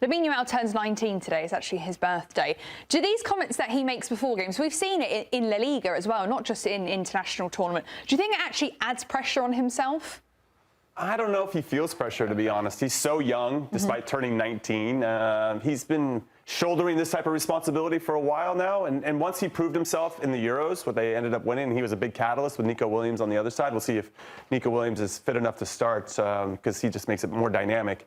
Lamine Yamal turns 19 today. It's actually his birthday. Do these comments that he makes before games, we've seen it in La Liga as well, not just in international tournament. Do you think it actually adds pressure on himself? I don't know if he feels pressure, to be honest. He's so young, despite turning 19. He's been shouldering this type of responsibility for a while now. And once he proved himself in the Euros, what they ended up winning, he was a big catalyst with Nico Williams on the other side. We'll see if Nico Williams is fit enough to start because he just makes it more dynamic.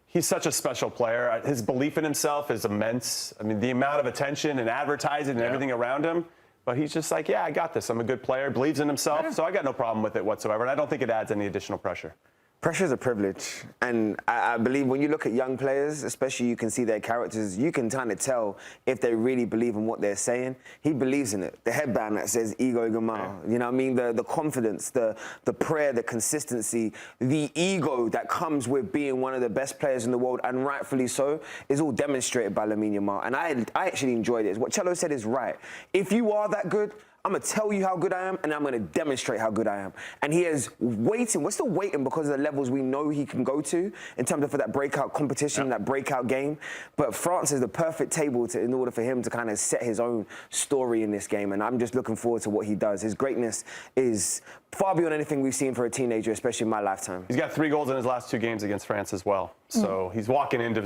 He's such a special player. His belief in himself is immense. I mean, the amount of attention and advertising and everything around him. But he's just like, yeah, I got this. I'm a good player, believes in himself. So I got no problem with it whatsoever. And I don't think it adds any additional pressure. Pressure is a privilege, and I believe when you look at young players, especially you can see their characters, you can kind of tell if they really believe in what they're saying. He believes in it. The headband that says Ego Gamal, you know what I mean? The confidence, the prayer, the consistency, the ego that comes with being one of the best players in the world, and rightfully so, is all demonstrated by Lamine Yamal. And I actually enjoyed it. What Cello said is right. If you are that good, I'm going to tell you how good I am, and I'm going to demonstrate how good I am. And he is waiting. We're still waiting because of the levels we know he can go to in terms of for that breakout competition, that breakout game. But France is the perfect table in order for him to kind of set his own story in this game. And I'm just looking forward to what he does. His greatness is far beyond anything we've seen for a teenager, especially in my lifetime. He's got 3 goals in his last 2 games against France as well. So he's walking into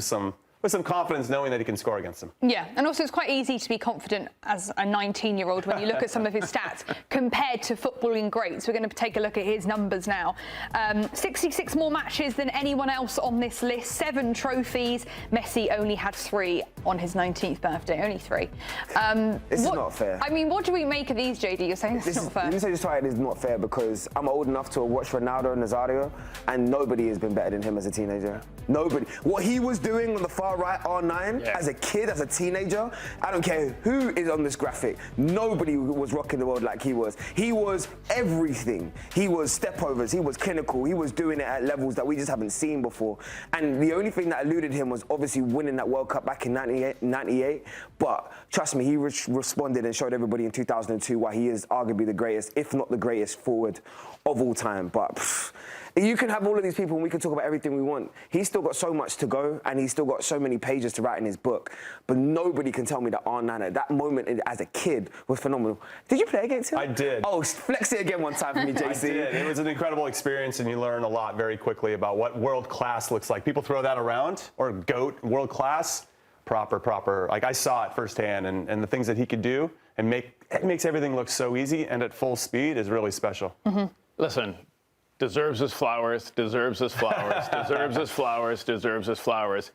with some confidence knowing that he can score against them. Yeah, and also it's quite easy to be confident as a 19-year-old when you look at some of his stats compared to footballing greats. We're going to take a look at his numbers now. 66 more matches than anyone else on this list, 7 trophies. Messi only had 3 on his 19th birthday, only 3. This is not fair. I mean, what do we make of these, JayDee? You're saying it's not fair. Let me say this right, it is not fair because I'm old enough to watch Ronaldo and Nazario, and nobody has been better than him as a teenager. Nobody. What he was doing on the far right R9 as a kid, as a teenager, I don't care who is on this graphic, nobody was rocking the world like he was. He was everything. He was stepovers, he was clinical, he was doing it at levels that we just haven't seen before. And the only thing that eluded him was obviously winning that World Cup back in 98. But trust me, he responded and showed everybody in 2002 why he is arguably the greatest, if not the greatest forward of all time. But you can have all of these people and we can talk about everything we want. He's still got so much to go and he's still got so many pages to write in his book. But nobody can tell me that R9 at that moment as a kid was phenomenal. Did you play against him? I did. Oh, flex it again one time for me, JC. I did. It was an incredible experience and you learn a lot very quickly about what world class looks like. People throw that around, or GOAT, world class, proper. Like I saw it firsthand and the things that he could do and it makes everything look so easy and at full speed is really special. Listen. Deserves his flowers, deserves his flowers, deserves his flowers, deserves his flowers.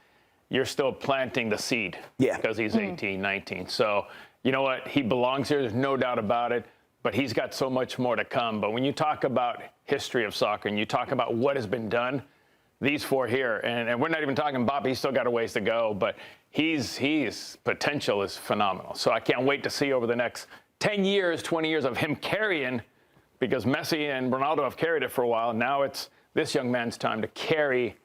You're still planting the seed because he's 18, 19. So, you know what? He belongs here. There's no doubt about it. But he's got so much more to come. But when you talk about history of soccer and you talk about what has been done, these 4 here, and we're not even talking Mbappé, he's still got a ways to go, but his potential is phenomenal. So I can't wait to see over the next 10 years, 20 years of him carrying, because Messi and Ronaldo have carried it for a while. Now it's this young man's time to carry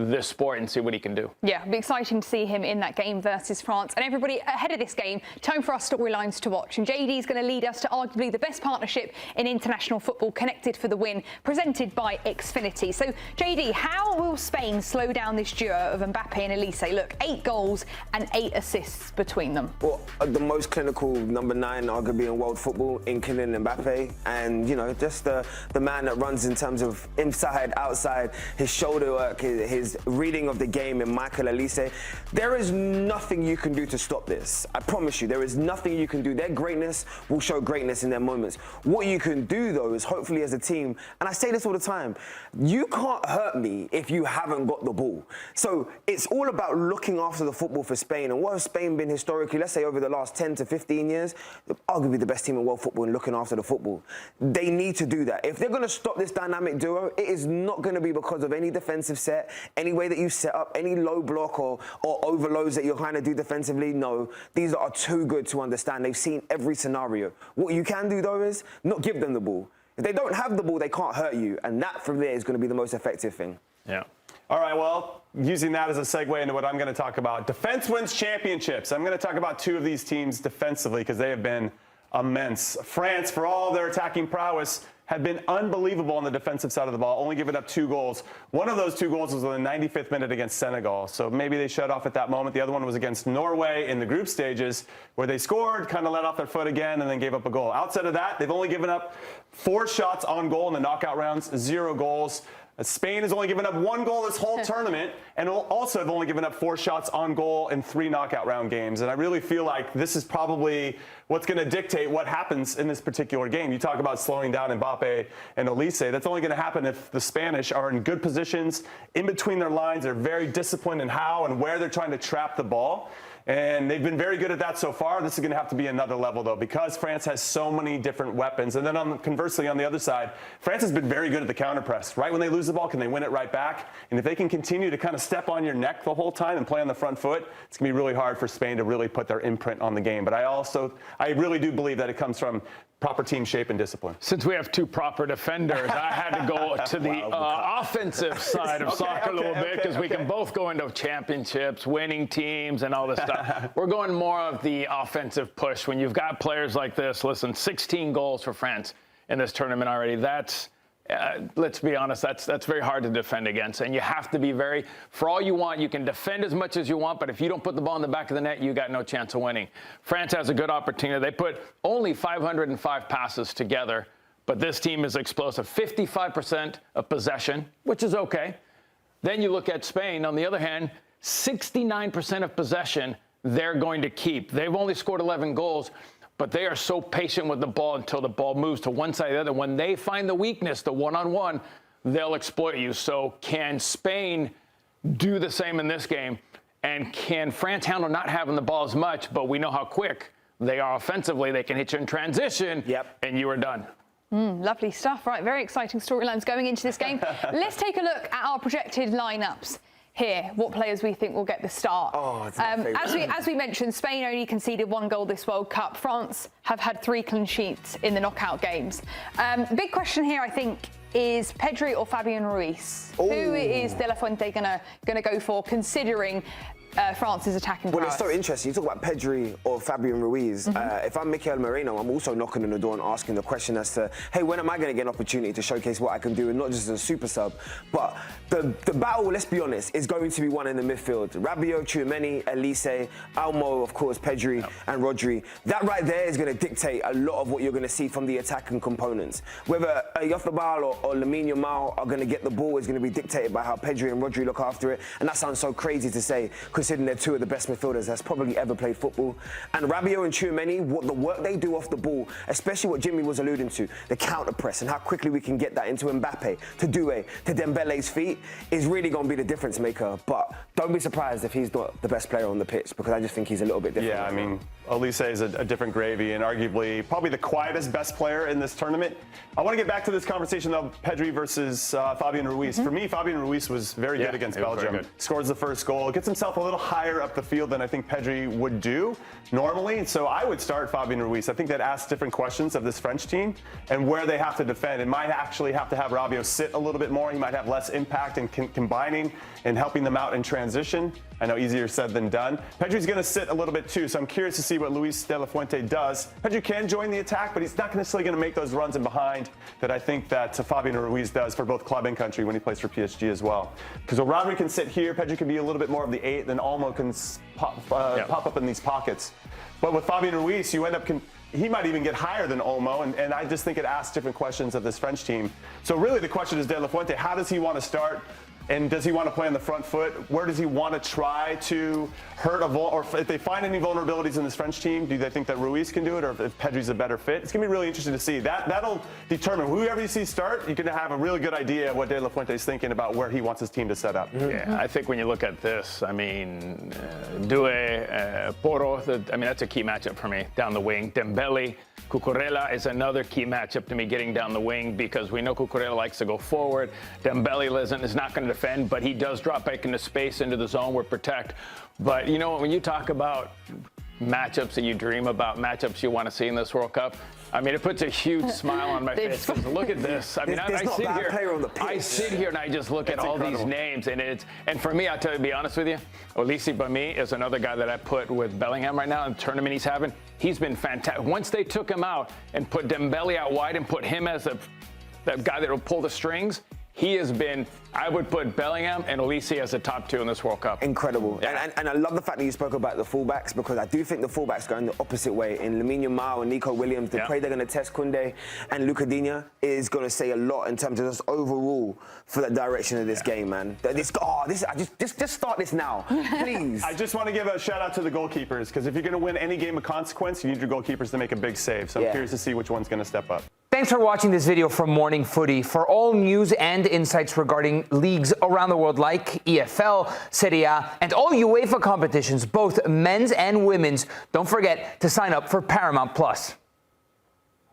this sport and see what he can do. Yeah, it'll be exciting to see him in that game versus France. And everybody, ahead of this game, time for our storylines to watch. And JayDee is going to lead us to arguably the best partnership in international football, Connected for the Win, presented by Xfinity. So, JayDee, how will Spain slow down this duo of Mbappé and Olise? Look, 8 goals and 8 assists between them. Well, the most clinical number 9, arguably in world football, in Kylian Mbappé. And, you know, just the man that runs in terms of inside, outside, his shoulder work, his reading of the game in Michael Olise. There is nothing you can do to stop this. I promise you, there is nothing you can do. Their greatness will show greatness in their moments. What you can do, though, is hopefully as a team, and I say this all the time, you can't hurt me if you haven't got the ball. So it's all about looking after the football for Spain. And what has Spain been historically, let's say over the last 10 to 15 years, arguably the best team in world football in looking after the football. They need to do that. If they're going to stop this dynamic duo, it is not going to be because of any defensive set, any way that you set up, any low block or overloads that you're trying to do defensively. No, these are too good to understand. They've seen every scenario. What you can do, though, is not give them the ball. If they don't have the ball, they can't hurt you. And that, from there, is going to be the most effective thing. Yeah. All right, well, using that as a segue into what I'm going to talk about, defense wins championships. I'm going to talk about 2 of these teams defensively because they have been immense. France, for all their attacking prowess, have been unbelievable on the defensive side of the ball, only giving up 2 goals. One of those 2 goals was in the 95th minute against Senegal, so maybe they shut off at that moment. The other one was against Norway in the group stages, where they scored, kind of let off their foot again, and then gave up a goal. Outside of that, they've only given up 4 shots on goal in the knockout rounds, 0 goals. Spain has only given up 1 goal this whole tournament, and also have only given up 4 shots on goal in 3 knockout round games. And I really feel like this is probably what's going to dictate what happens in this particular game. You talk about slowing down Mbappé and Olise. That's only going to happen if the Spanish are in good positions in between their lines. They're very disciplined in how and where they're trying to trap the ball. And they've been very good at that so far. This is going to have to be another level, though, because France has so many different weapons. And then conversely, on the other side, France has been very good at the counter press. Right when they lose the ball, can they win it right back? And if they can continue to kind of step on your neck the whole time and play on the front foot, it's going to be really hard for Spain to really put their imprint on the game. But I really do believe that it comes from proper team shape and discipline. Since we have 2 proper defenders, I had to go to the offensive side of soccer a little bit, because we can both go into championships, winning teams, and all this stuff. We're going more of the offensive push. When you've got players like this, listen, 16 goals for France in this tournament already. That's let's be honest, that's very hard to defend against. And you have to be for all you want, you can defend as much as you want, but if you don't put the ball in the back of the net, you got no chance of winning. France has a good opportunity. They put only 505 passes together, but this team is explosive. 55% of possession, which is okay. Then you look at Spain, on the other hand, 69% of possession they're going to keep. They've only scored 11 goals. But they are so patient with the ball until the ball moves to one side or the other. When they find the weakness, the one-on-one, they'll exploit you. So can Spain do the same in this game? And can France handle not having the ball as much? But we know how quick they are offensively. They can hit you in transition, and you are done. Lovely stuff. Right, very exciting storylines going into this game. Let's take a look at our projected lineups here, what players we think will get the start. As we mentioned, Spain only conceded 1 goal this World Cup. France have had 3 clean sheets in the knockout games. The big question here, I think, is Pedri or Fabian Ruiz? Who is De La Fuente gonna go for, considering France's attacking prowess? Well, it's so interesting. You talk about Pedri or Fabian Ruiz. If I'm Mikel Merino, I'm also knocking on the door and asking the question as to, hey, when am I going to get an opportunity to showcase what I can do, and not just as a super sub? But the battle, let's be honest, is going to be one in the midfield. Rabiot, Tchouameni, Olise, Olmo, of course, Pedri, and Rodri. That right there is going to dictate a lot of what you're going to see from the attacking components. Whether Yoftabal or Lamine Yamal are going to get the ball is going to be dictated by how Pedri and Rodri look after it. And that sounds so crazy to say, considering they're 2 of the best midfielders that's probably ever played football. And Rabiot and Tchouameni, what the work they do off the ball, especially what Jimmy was alluding to, the counter press and how quickly we can get that into Mbappé, to Doué, to Dembele's feet, is really going to be the difference maker. But don't be surprised if he's not the best player on the pitch, because I just think he's a little bit different. Yeah, I mean, Olise is a different gravy and arguably probably the quietest best player in this tournament. I want to get back to this conversation of Pedri versus Fabian Ruiz. For me, Fabian Ruiz was very good against Belgium. Scores the first goal, gets himself a little higher up the field than I think Pedri would do normally. So I would start Fabian Ruiz. I think that asks different questions of this French team and where they have to defend. It might actually have to have Rabiot sit a little bit more. He might have less impact in combining and helping them out in transition. I know easier said than done. Pedri's going to sit a little bit too, so I'm curious to see what Luis de la Fuente does. Pedri can join the attack, but he's not necessarily going to make those runs in behind that I think that Fabian Ruiz does for both club and country when he plays for PSG as well. Because Rodri can sit here, Pedri can be a little bit more of the 8, then Olmo can pop up in these pockets. But with Fabian Ruiz, you end up he might even get higher than Olmo, and I just think it asks different questions of this French team. So really the question is De La Fuente, how does he want to start? And does he want to play on the front foot? Where does he want to try to hurt or if they find any vulnerabilities in this French team, do they think that Ruiz can do it, or if Pedri's a better fit? It's going to be really interesting to see. That'll determine whoever you see start. You're going to have a really good idea of what De La Fuente is thinking about where he wants his team to set up. Yeah, I think when you look at this, I mean, Doué, Porro, that's a key matchup for me down the wing. Dembele, Cucurella is another key matchup to me getting down the wing, because we know Cucurella likes to go forward. Dembele is not going to defend, but he does drop back into space, into the zone where protect. But, you know, when you talk about matchups that you dream about, matchups you want to see in this World Cup, I mean, it puts a huge smile on my face. Look at this. I mean, I sit here and I just look at all these names, and for me, I'll tell you, to be honest with you, Olise by me is another guy that I put with Bellingham right now in the tournament he's having. He's been fantastic. Once they took him out and put Dembele out wide and put him as a that guy that will pull the strings. He has been, I would put Bellingham and Olise as the top two in this World Cup. Incredible. Yeah. And I love the fact that you spoke about the fullbacks, because I do think the fullbacks going the opposite way. In Lamine Yamal and Nico Williams, the play they're going to test Koundé and Luka Digne is going to say a lot in terms of just overall for the direction of this game, man. Just start this now, please. I just want to give a shout out to the goalkeepers, because if you're going to win any game of consequence, you need your goalkeepers to make a big save. So I'm curious to see which one's going to step up. Thanks for watching this video from Morning Footy. For all news and insights regarding leagues around the world like EFL, Serie A, and all UEFA competitions, both men's and women's, don't forget to sign up for Paramount+.